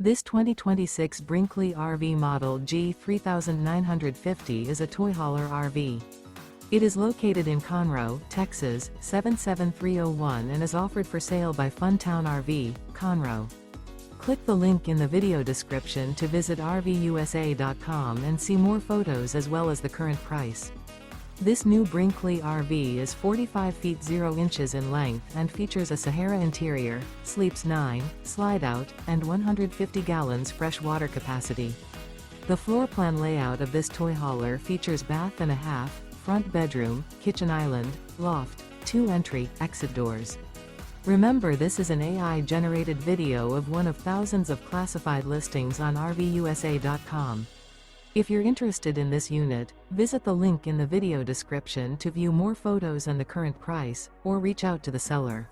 This 2026 Brinkley RV Model G 3950 is a toy hauler RV. It is located in Conroe, Texas, 77301 and is offered for sale by Funtown RV, Conroe. Click the link in the video description to visit RVUSA.com and see more photos as well as the current price. This new Brinkley RV is 45 feet 0 inches in length and features a SAHARA interior, sleeps 9, slide-out, and 150 gallons fresh water capacity. The floor plan layout of this toy hauler features bath and a half, front bedroom, kitchen island, loft, 2 entry/exit doors. Remember, this is an AI-generated video of one of thousands of classified listings on RVUSA.com. If you're interested in this unit, visit the link in the video description to view more photos and the current price, or reach out to the seller.